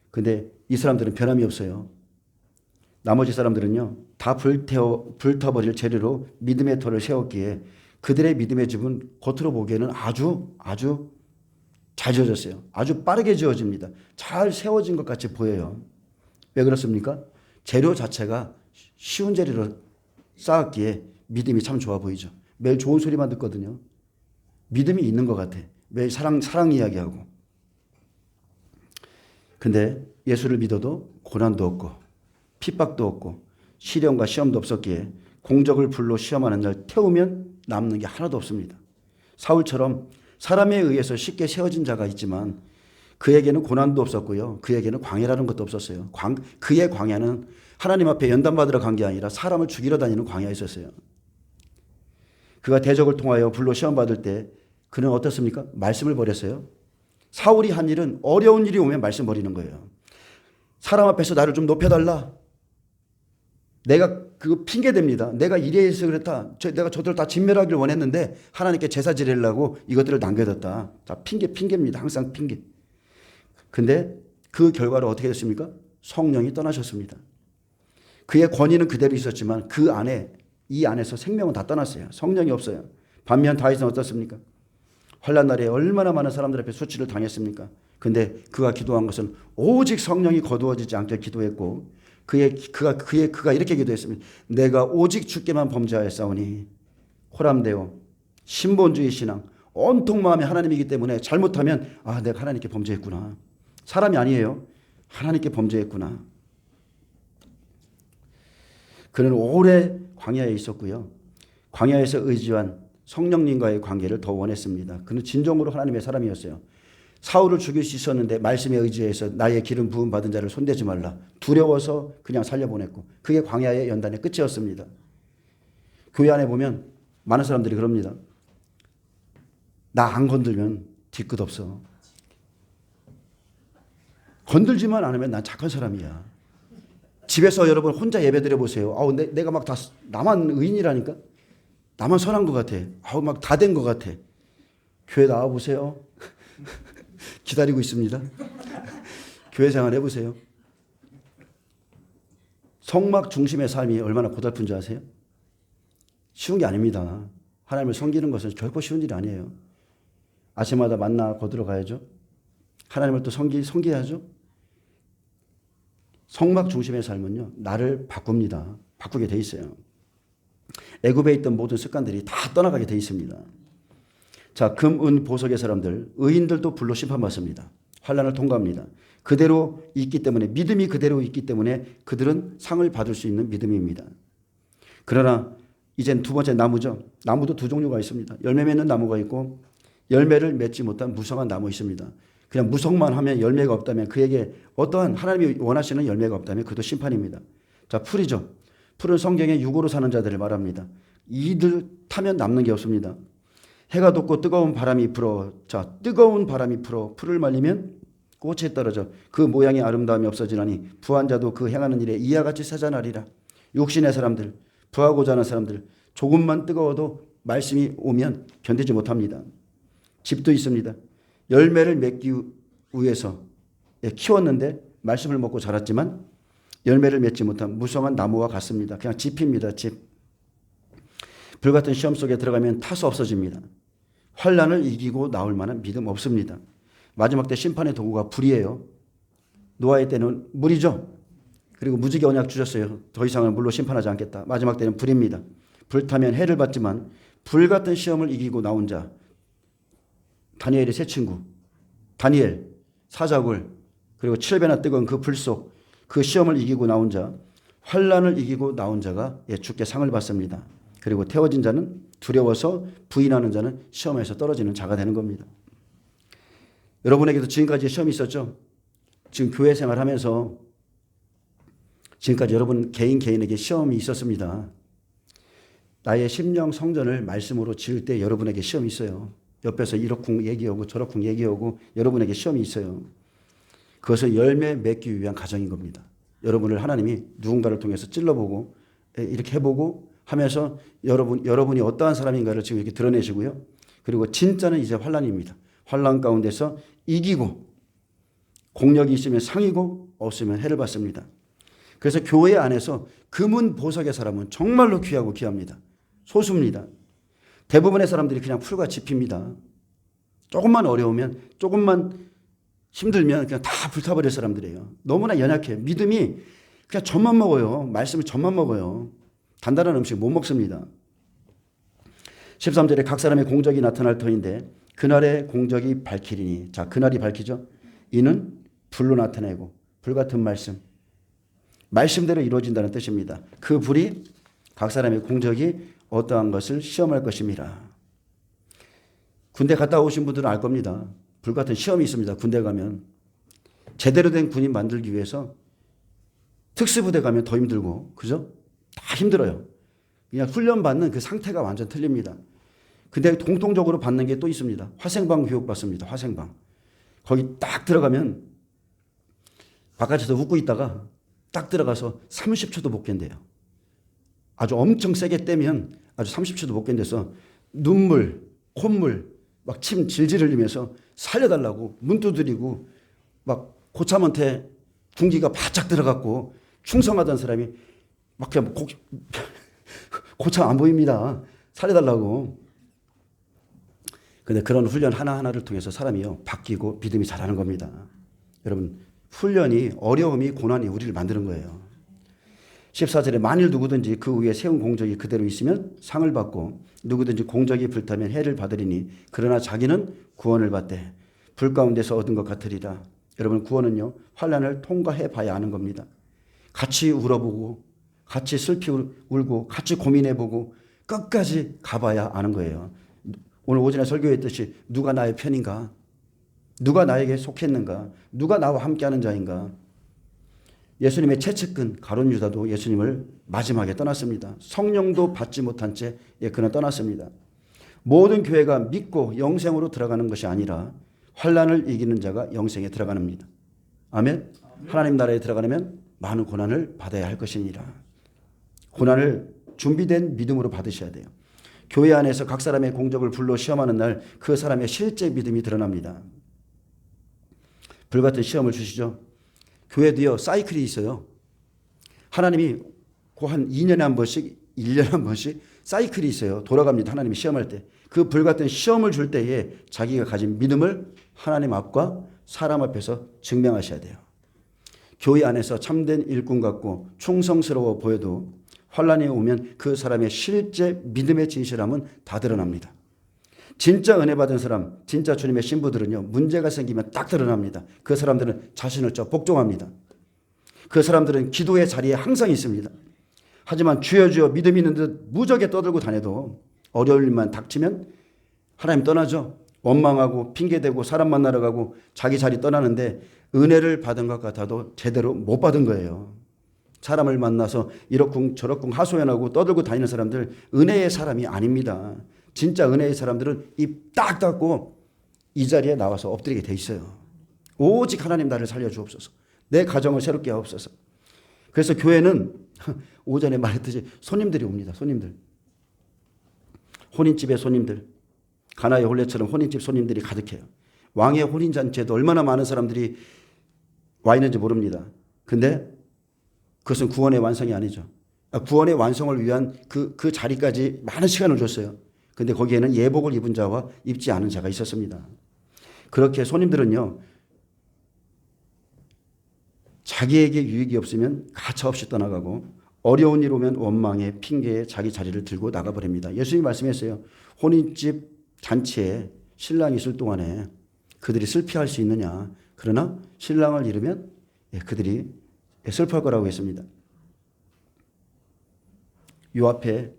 근데 이 사람들은 변함이 없어요. 나머지 사람들은요. 다 불타버릴 재료로 믿음의 터를 세웠기에 그들의 믿음의 집은 겉으로 보기에는 아주 잘 지어졌어요. 아주 빠르게 지어집니다. 잘 세워진 것 같이 보여요. 왜 그렇습니까? 재료 자체가 쉬운 재료로 쌓았기에 믿음이 참 좋아 보이죠. 매일 좋은 소리만 듣거든요. 믿음이 있는 것 같아. 매일 사랑 이야기하고. 근데 예수를 믿어도 고난도 없고 핍박도 없고 시련과 시험도 없었기에 공적을 불로 시험하는 날 태우면 남는 게 하나도 없습니다. 사울처럼 사람에 의해서 쉽게 세워진 자가 있지만 그에게는 고난도 없었고요. 그에게는 광야라는 것도 없었어요. 그의 광야는 하나님 앞에 연단받으러 간 게 아니라 사람을 죽이러 다니는 광야였었어요. 그가 대적을 통하여 불로 시험받을 때 그는 어떻습니까? 말씀을 버렸어요. 사울이 한 일은 어려운 일이 오면 말씀 버리는 거예요. 사람 앞에서 나를 좀 높여달라. 내가 그거 핑계댑니다. 내가 이래서 그랬다. 내가 저들 다 진멸하기를 원했는데 하나님께 제사 지내려고 이것들을 남겨뒀다. 다 핑계입니다. 항상 핑계. 근데 그 결과로 어떻게 됐습니까? 성령이 떠나셨습니다. 그의 권위는 그대로 있었지만 이 안에서 생명은 다 떠났어요. 성령이 없어요. 반면 다윗은 어떻습니까? 환난 날에 얼마나 많은 사람들 앞에 수치를 당했습니까? 근데 그가 기도한 것은 오직 성령이 거두어지지 않게 기도했고 그가 이렇게 기도했습니다. 내가 오직 주께만 범죄하였사오니 호람되어 신본주의 신앙 온통 마음이 하나님이기 때문에 잘못하면 내가 하나님께 범죄했구나. 사람이 아니에요. 하나님께 범죄했구나. 그는 오래 광야에 있었고요. 광야에서 의지한 성령님과의 관계를 더 원했습니다. 그는 진정으로 하나님의 사람이었어요. 사울을 죽일 수 있었는데 말씀에 의지해서 나의 기름 부음 받은 자를 손대지 말라. 두려워서 그냥 살려보냈고 그게 광야의 연단의 끝이었습니다. 교회 안에 보면 많은 사람들이 그럽니다. 나 안 건들면 뒤끝 없어. 건들지만 않으면 난 착한 사람이야. 집에서 여러분 혼자 예배 드려보세요. 내가 막 다 나만 의인이라니까? 나만 선한 것 같아. 막 다 된 것 같아. 교회 나와보세요. 기다리고 있습니다. 교회 생활 해보세요. 성막 중심의 삶이 얼마나 고달픈 줄 아세요? 쉬운 게 아닙니다. 하나님을 섬기는 것은 결코 쉬운 일이 아니에요. 아침마다 만나 거두러 가야죠. 하나님을 또 섬겨야죠. 성막 중심의 삶은요, 나를 바꿉니다. 바꾸게 돼 있어요. 애굽에 있던 모든 습관들이 다 떠나가게 돼 있습니다. 자, 금, 은, 보석의 사람들, 의인들도 불로 심판받습니다. 환난을 통과합니다. 그대로 있기 때문에, 믿음이 그대로 있기 때문에 그들은 상을 받을 수 있는 믿음입니다. 그러나 이젠 두 번째 나무죠. 나무도 두 종류가 있습니다. 열매 맺는 나무가 있고 열매를 맺지 못한 무성한 나무 있습니다. 그냥 무성만 하면 열매가 없다면 그에게 어떠한 하나님이 원하시는 열매가 없다면 그도 심판입니다. 자, 풀이죠. 풀은 성경에 육으로 사는 자들을 말합니다. 이들 타면 남는 게 없습니다. 해가 돋고 뜨거운 바람이 불어. 자, 뜨거운 바람이 불어 풀을 말리면 꽃이 떨어져 그 모양의 아름다움이 없어지나니 부한 자도 그 행하는 일에 이와 같이 세잔하리라. 육신의 사람들, 부하고자 하는 사람들, 조금만 뜨거워도 말씀이 오면 견디지 못합니다. 집도 있습니다. 열매를 맺기 위해서 키웠는데 말씀을 먹고 자랐지만 열매를 맺지 못한 무성한 나무와 같습니다. 그냥 짚입니다. 짚. 불같은 시험 속에 들어가면 타서 없어집니다. 환난을 이기고 나올 만한 믿음 없습니다. 마지막 때 심판의 도구가 불이에요. 노아의 때는 물이죠. 그리고 무지개 언약 주셨어요. 더 이상은 물로 심판하지 않겠다. 마지막 때는 불입니다. 불타면 해를 받지만 불같은 시험을 이기고 나온 자, 다니엘의 세 친구, 다니엘, 사자굴, 그리고 7배나 뜨거운 그 불 속 그 시험을 이기고 나온 자, 환난을 이기고 나온 자가 주께 상을 받습니다. 그리고 태워진 자는 두려워서 부인하는 자는 시험에서 떨어지는 자가 되는 겁니다. 여러분에게도 지금까지 시험이 있었죠? 지금 교회 생활하면서 지금까지 여러분 개인에게 시험이 있었습니다. 나의 심령 성전을 말씀으로 지을 때 여러분에게 시험이 있어요. 옆에서 이러쿵 얘기하고 저러쿵 얘기하고 여러분에게 시험이 있어요. 그것을 열매 맺기 위한 과정인 겁니다. 여러분을 하나님이 누군가를 통해서 찔러보고 이렇게 해보고 하면서 여러분이 어떠한 사람인가를 지금 이렇게 드러내시고요. 그리고 진짜는 이제 환난입니다. 환난 가운데서 이기고 공력이 있으면 상이고 없으면 해를 받습니다. 그래서 교회 안에서 금은 보석의 사람은 정말로 귀하고 귀합니다. 소수입니다. 대부분의 사람들이 그냥 풀과 짚입니다. 조금만 어려우면 조금만 힘들면 그냥 다 불타버릴 사람들이에요. 너무나 연약해. 믿음이 그냥 젖만 먹어요. 말씀을 젖만 먹어요. 단단한 음식 못 먹습니다. 13절에 각 사람의 공적이 나타날 터인데 그날의 공적이 밝히리니. 자, 그날이 밝히죠. 이는 불로 나타내고 불같은 말씀대로 이루어진다는 뜻입니다. 그 불이 각 사람의 공적이 어떠한 것을 시험할 것입니다. 군대 갔다 오신 분들은 알 겁니다. 불같은 시험이 있습니다. 군대 가면. 제대로 된 군인 만들기 위해서 특수부대 가면 더 힘들고, 그죠? 다 힘들어요. 그냥 훈련받는 그 상태가 완전 틀립니다. 근데 공통적으로 받는 게 또 있습니다. 화생방 교육 받습니다. 화생방. 거기 딱 들어가면 바깥에서 웃고 있다가 딱 들어가서 30초도 못 견뎌요. 아주 엄청 세게 떼면 아주 30초도 못 견뎌서 눈물, 콧물, 막 침 질질 흘리면서 살려달라고 문 두드리고 막 고참한테 군기가 바짝 들어갔고 충성하던 사람이 막 그냥 고참 안 보입니다. 살려달라고. 근데 그런 훈련 하나하나를 통해서 사람이요 바뀌고 믿음이 자라는 겁니다. 여러분, 훈련이, 어려움이, 고난이 우리를 만드는 거예요. 14절에 만일 누구든지 그 위에 세운 공적이 그대로 있으면 상을 받고 누구든지 공적이 불타면 해를 받으리니 그러나 자기는 구원을 받되 불 가운데서 얻은 것 같으리라. 여러분, 구원은요 환난을 통과해 봐야 하는 겁니다. 같이 울어보고 같이 슬피 울고 같이 고민해보고 끝까지 가봐야 아는 거예요. 오늘 오전에 설교했듯이 누가 나의 편인가? 누가 나에게 속했는가? 누가 나와 함께하는 자인가? 예수님의 채찍근 가룟 유다도 예수님을 마지막에 떠났습니다. 성령도 받지 못한 채 그는 떠났습니다. 모든 교회가 믿고 영생으로 들어가는 것이 아니라 환난을 이기는 자가 영생에 들어가는 겁니다. 아멘. 하나님 나라에 들어가려면 많은 고난을 받아야 할 것이니라. 고난을 준비된 믿음으로 받으셔야 돼요. 교회 안에서 각 사람의 공적을 불로 시험하는 날 그 사람의 실제 믿음이 드러납니다. 불같은 시험을 주시죠. 교회도요 사이클이 있어요. 하나님이 한 2년에 한 번씩 1년에 한 번씩 사이클이 있어요. 돌아갑니다. 하나님이 시험할 때. 그 불같은 시험을 줄 때에 자기가 가진 믿음을 하나님 앞과 사람 앞에서 증명하셔야 돼요. 교회 안에서 참된 일꾼 같고 충성스러워 보여도 환난이 오면 그 사람의 실제 믿음의 진실함은 다 드러납니다. 진짜 은혜 받은 사람, 진짜 주님의 신부들은요, 문제가 생기면 딱 드러납니다. 그 사람들은 자신을 복종합니다. 그 사람들은 기도의 자리에 항상 있습니다. 하지만 주여 주여 믿음 있는 듯 무적에 떠들고 다녀도 어려울 일만 닥치면 하나님 떠나죠. 원망하고 핑계대고 사람 만나러 가고 자기 자리 떠나는데 은혜를 받은 것 같아도 제대로 못 받은 거예요. 사람을 만나서 이러쿵 저러쿵 하소연하고 떠들고 다니는 사람들 은혜의 사람이 아닙니다. 진짜 은혜의 사람들은 입 딱 닫고 이 자리에 나와서 엎드리게 돼 있어요. 오직 하나님 나를 살려주옵소서. 내 가정을 새롭게 하옵소서. 그래서 교회는 오전에 말했듯이 손님들이 옵니다. 손님들. 혼인집의 손님들. 가나의 혼례처럼 혼인집 손님들이 가득해요. 왕의 혼인잔치에도 얼마나 많은 사람들이 와 있는지 모릅니다. 근데 그것은 구원의 완성이 아니죠. 구원의 완성을 위한 그 자리까지 많은 시간을 줬어요. 근데 거기에는 예복을 입은 자와 입지 않은 자가 있었습니다. 그렇게 손님들은요, 자기에게 유익이 없으면 가차없이 떠나가고 어려운 일 오면 원망에 핑계에 자기 자리를 들고 나가버립니다. 예수님이 말씀했어요. 혼인집 잔치에 신랑이 있을 동안에 그들이 슬피할 수 있느냐. 그러나 신랑을 잃으면 그들이 슬퍼할 거라고 했습니다. 요 앞에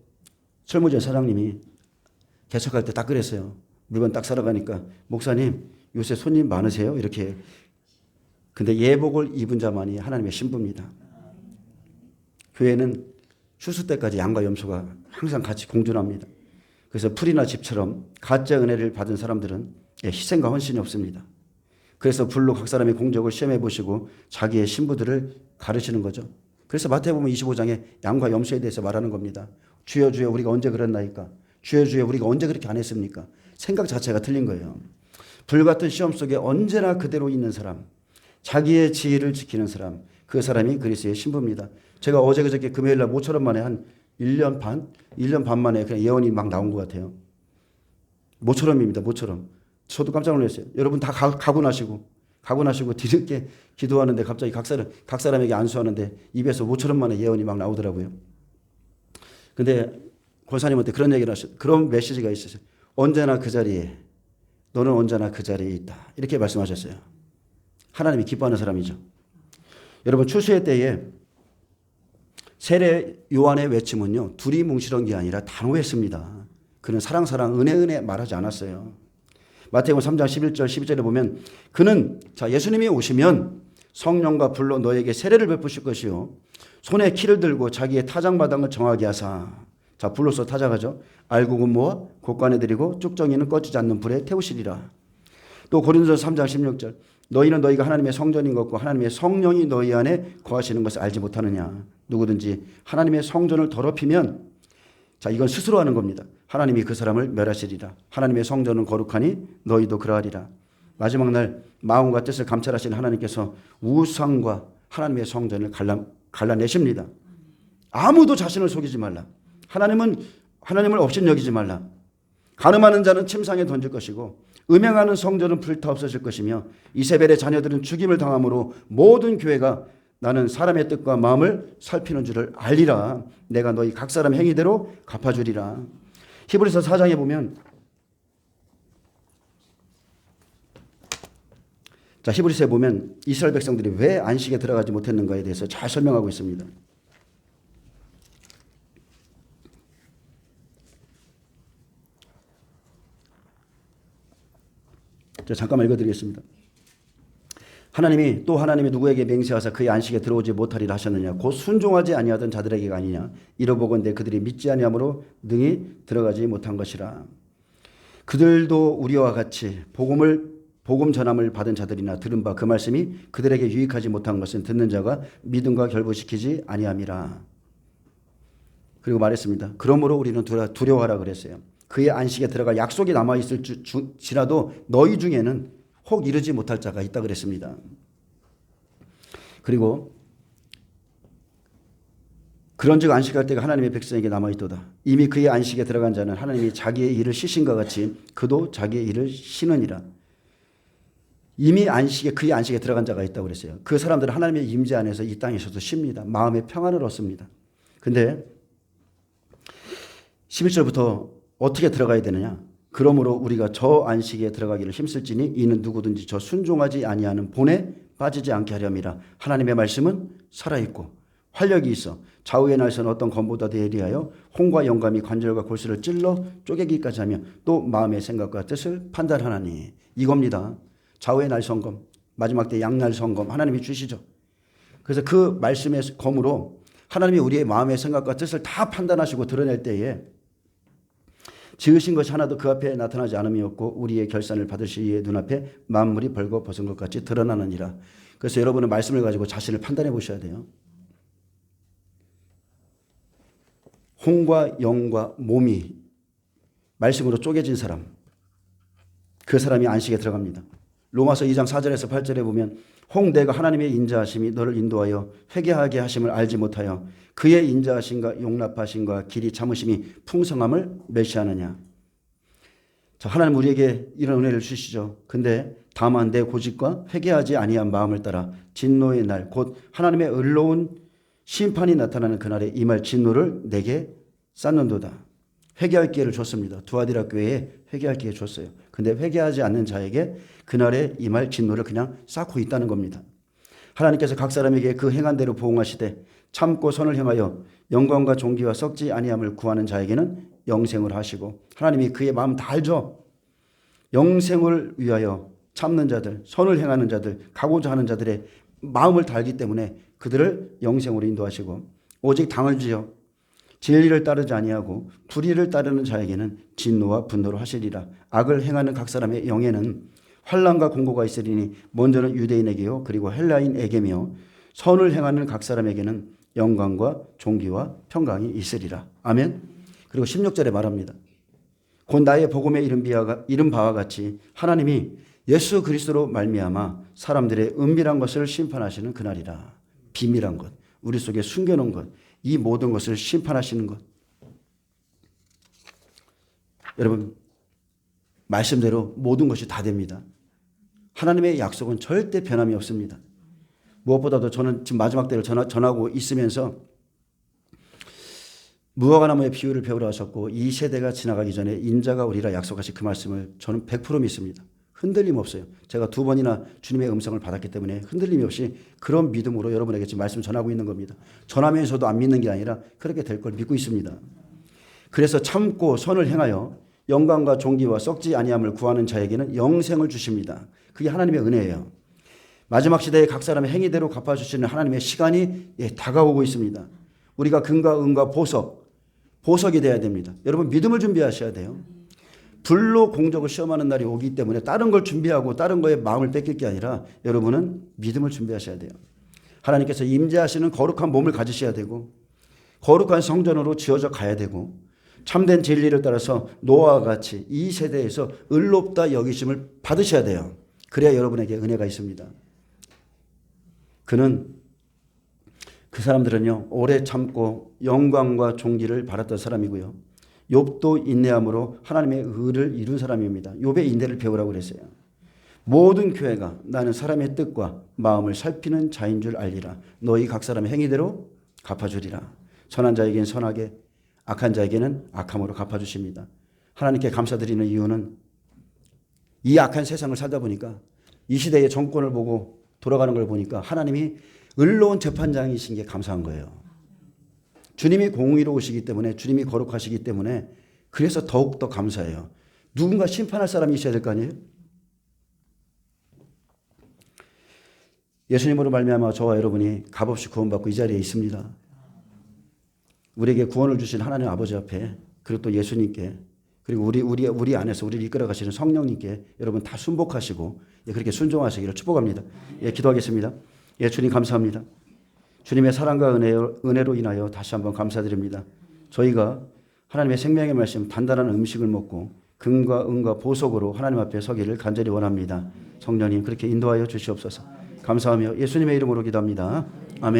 설무전 사장님이 개척할 때 딱 그랬어요. 물건 딱 사러 가니까 목사님 요새 손님 많으세요? 이렇게. 근데 예복을 입은 자만이 하나님의 신부입니다. 교회는 추수 때까지 양과 염소가 항상 같이 공존합니다. 그래서 풀이나 집처럼 가짜 은혜를 받은 사람들은 희생과 헌신이 없습니다. 그래서 불로 각 사람의 공적을 시험해 보시고 자기의 신부들을 가르치는 거죠. 그래서 마태복음 25장에 양과 염소에 대해서 말하는 겁니다. 주여 주여 우리가 언제 그랬나이까? 주여 주여 우리가 언제 그렇게 안 했습니까? 생각 자체가 틀린 거예요. 불같은 시험 속에 언제나 그대로 있는 사람, 자기의 지위를 지키는 사람, 그 사람이 그리스도의 신부입니다. 제가 어제 그저께 금요일 날 모처럼 만에 한 1년 반 만에 그냥 예언이 막 나온 것 같아요. 모처럼입니다. 모처럼. 저도 깜짝 놀랐어요. 여러분 다 가고 나시고 뒤늦게 기도하는데 갑자기 각 사람에게 안수하는데 입에서 모처럼 만에 예언이 막 나오더라고요. 근데 권사님한테 그런 얘기를 하셨어요. 그런 메시지가 있었어요. 언제나 그 자리에, 너는 언제나 그 자리에 있다. 이렇게 말씀하셨어요. 하나님이 기뻐하는 사람이죠. 여러분 추수의 때에 세례 요한의 외침은요, 둘이 뭉치던 게 아니라 단호했습니다. 그는 사랑 은혜 말하지 않았어요. 마태복음 3장 11절 12절에 보면 그는 예수님이 오시면 성령과 불로 너에게 세례를 베푸실 것이요 손에 키를 들고 자기의 타작마당을 정하게 하사 불로서 타작하죠. 알곡은 모아 곡간에 들이고 쭉정이는 꺼지지 않는 불에 태우시리라. 또 고린도서 3장 16절 너희는 너희가 하나님의 성전인 것과 하나님의 성령이 너희 안에 거하시는 것을 알지 못하느냐. 누구든지 하나님의 성전을 더럽히면 이건 스스로 하는 겁니다. 하나님이 그 사람을 멸하시리라. 하나님의 성전은 거룩하니 너희도 그러하리라. 마지막 날 마음과 뜻을 감찰하시는 하나님께서 우상과 하나님의 성전을 갈라내십니다. 아무도 자신을 속이지 말라. 하나님을 업신여기지 말라. 간음하는 자는 침상에 던질 것이고 음행하는 성전은 불타 없어질 것이며 이세벨의 자녀들은 죽임을 당함으로 모든 교회가 나는 사람의 뜻과 마음을 살피는 줄을 알리라. 내가 너희 각 사람 행위대로 갚아주리라. 히브리서 4장에 보면 히브리서에 보면 이스라엘 백성들이 왜 안식에 들어가지 못했는가에 대해서 잘 설명하고 있습니다. 잠깐만 읽어드리겠습니다. 하나님이 또 하나님이 누구에게 맹세하사 그의 안식에 들어오지 못하리라 하셨느냐 곧 순종하지 아니하던 자들에게가 아니냐 이러보건대 그들이 믿지 아니함으로 능히 들어가지 못한 것이라. 그들도 우리와 같이 복음 전함을 받은 자들이나 들은 바 그 말씀이 그들에게 유익하지 못한 것은 듣는 자가 믿음과 결부시키지 아니함이라. 그리고 말했습니다. 그러므로 우리는 두려워하라 그랬어요. 그의 안식에 들어가 약속이 남아있을지라도 너희 중에는 혹 이르지 못할 자가 있다 그랬습니다. 그리고 그런즉 안식할 때가 하나님의 백성에게 남아있도다. 이미 그의 안식에 들어간 자는 하나님이 자기의 일을 쉬신과 같이 그도 자기의 일을 쉬느니라. 이미 그의 안식에 들어간 자가 있다고 그랬어요. 그 사람들은 하나님의 임재 안에서 이 땅에서도 쉽니다. 마음의 평안을 얻습니다. 근데 11절부터 어떻게 들어가야 되느냐? 그러므로 우리가 저 안식에 들어가기를 힘쓸지니 이는 누구든지 저 순종하지 아니하는 본에 빠지지 않게 하렴이라. 하나님의 말씀은 살아있고 활력이 있어 좌우의 날선 어떤 검보다 대리하여 혼과 영감이 관절과 골수를 찔러 쪼개기까지 하며 또 마음의 생각과 뜻을 판단하나니. 이겁니다. 좌우의 날선검, 마지막 때 양날선검 하나님이 주시죠. 그래서 그 말씀의 검으로 하나님이 우리의 마음의 생각과 뜻을 다 판단하시고 드러낼 때에 지으신 것이 하나도 그 앞에 나타나지 않음이었고 우리의 결산을 받으실 이의 눈앞에 만물이 벌거 벗은 것 같이 드러나느니라. 그래서 여러분은 말씀을 가지고 자신을 판단해 보셔야 돼요. 혼과 영과 몸이 말씀으로 쪼개진 사람, 그 사람이 안식에 들어갑니다. 로마서 2장 4절에서 8절에 보면 혹 내가 하나님의 인자하심이 너를 인도하여 회개하게 하심을 알지 못하여 그의 인자하심과 용납하심과 길이 참으심이 풍성함을 멸시하느냐. 자, 하나님 우리에게 이런 은혜를 주시죠. 근데 다만 내 고집과 회개하지 아니한 마음을 따라 진노의 날 곧 하나님의 의로운 심판이 나타나는 그날에 임할 진노를 내게 쌓는도다. 회개할 기회를 줬습니다. 두아디라 교회에 회개할 기회 줬어요. 근데 회개하지 않는 자에게 그날에 임할 진노를 그냥 쌓고 있다는 겁니다. 하나님께서 각 사람에게 그 행한 대로 보응하시되 참고 선을 행하여 영광과 존귀와 썩지 아니함을 구하는 자에게는 영생을 하시고, 하나님이 그의 마음 다 알죠. 영생을 위하여 참는 자들, 선을 행하는 자들, 가고자 하는 자들의 마음을 다 알기 때문에 그들을 영생으로 인도하시고, 오직 당을 지어 진리를 따르지 아니하고 불의를 따르는 자에게는 진노와 분노를 하시리라. 악을 행하는 각 사람의 영에는 환난과 공고가 있으리니 먼저는 유대인에게요 그리고 헬라인에게며 선을 행하는 각 사람에게는 영광과 존귀와 평강이 있으리라. 아멘. 그리고 16절에 말합니다. 곧 나의 복음에 이른 바와 같이 하나님이 예수 그리스도로 말미암아 사람들의 은밀한 것을 심판하시는 그날이라. 비밀한 것, 우리 속에 숨겨놓은 것, 이 모든 것을 심판하시는 것. 여러분, 말씀대로 모든 것이 다 됩니다. 하나님의 약속은 절대 변함이 없습니다. 무엇보다도 저는 지금 마지막 때를 전하고 있으면서 무화과나무의 비유를 배우러 하셨고 이 세대가 지나가기 전에 인자가 오리라 약속하신 그 말씀을 저는 100% 믿습니다. 흔들림 없어요. 제가 2번이나 주님의 음성을 받았기 때문에 흔들림이 없이 그런 믿음으로 여러분에게 지금 말씀 전하고 있는 겁니다. 전하면서도 안 믿는 게 아니라 그렇게 될 걸 믿고 있습니다. 그래서 참고 선을 행하여 영광과 존귀와 썩지 아니함을 구하는 자에게는 영생을 주십니다. 그게 하나님의 은혜예요. 마지막 시대에 각 사람의 행위대로 갚아주시는 하나님의 시간이 다가오고 있습니다. 우리가 금과 은과 보석이 돼야 됩니다. 여러분 믿음을 준비하셔야 돼요. 불로 공적을 시험하는 날이 오기 때문에 다른 걸 준비하고 다른 거에 마음을 뺏길 게 아니라 여러분은 믿음을 준비하셔야 돼요. 하나님께서 임재하시는 거룩한 몸을 가지셔야 되고 거룩한 성전으로 지어져 가야 되고 참된 진리를 따라서 노아와 같이 이 세대에서 의롭다 여기심을 받으셔야 돼요. 그래야 여러분에게 은혜가 있습니다. 그 사람들은요 오래 참고 영광과 존귀를 받았던 사람이고요. 욥도 인내함으로 하나님의 의를 이룬 사람입니다. 욥의 인내를 배우라고 그랬어요. 모든 교회가 나는 사람의 뜻과 마음을 살피는 자인 줄 알리라. 너희 각 사람의 행위대로 갚아주리라. 선한 자에게는 선하게, 악한 자에게는 악함으로 갚아주십니다. 하나님께 감사드리는 이유는 이 악한 세상을 살다 보니까 이 시대의 정권을 보고 돌아가는 걸 보니까 하나님이 의로운 재판장이신 게 감사한 거예요. 주님이 공의로우시기 때문에, 주님이 거룩하시기 때문에 그래서 더욱더 감사해요. 누군가 심판할 사람이 있어야 될 거 아니에요? 예수님으로 말미암아 저와 여러분이 값없이 구원받고 이 자리에 있습니다. 우리에게 구원을 주신 하나님 아버지 앞에, 그리고 또 예수님께, 그리고 우리 안에서 우리를 이끌어 가시는 성령님께 여러분 다 순복하시고 그렇게 순종하시기를 축복합니다. 기도하겠습니다. 주님 감사합니다. 주님의 사랑과 은혜로 인하여 다시 한번 감사드립니다. 저희가 하나님의 생명의 말씀 단단한 음식을 먹고 금과 은과 보석으로 하나님 앞에 서기를 간절히 원합니다. 성령님 그렇게 인도하여 주시옵소서. 감사하며 예수님의 이름으로 기도합니다. 아멘.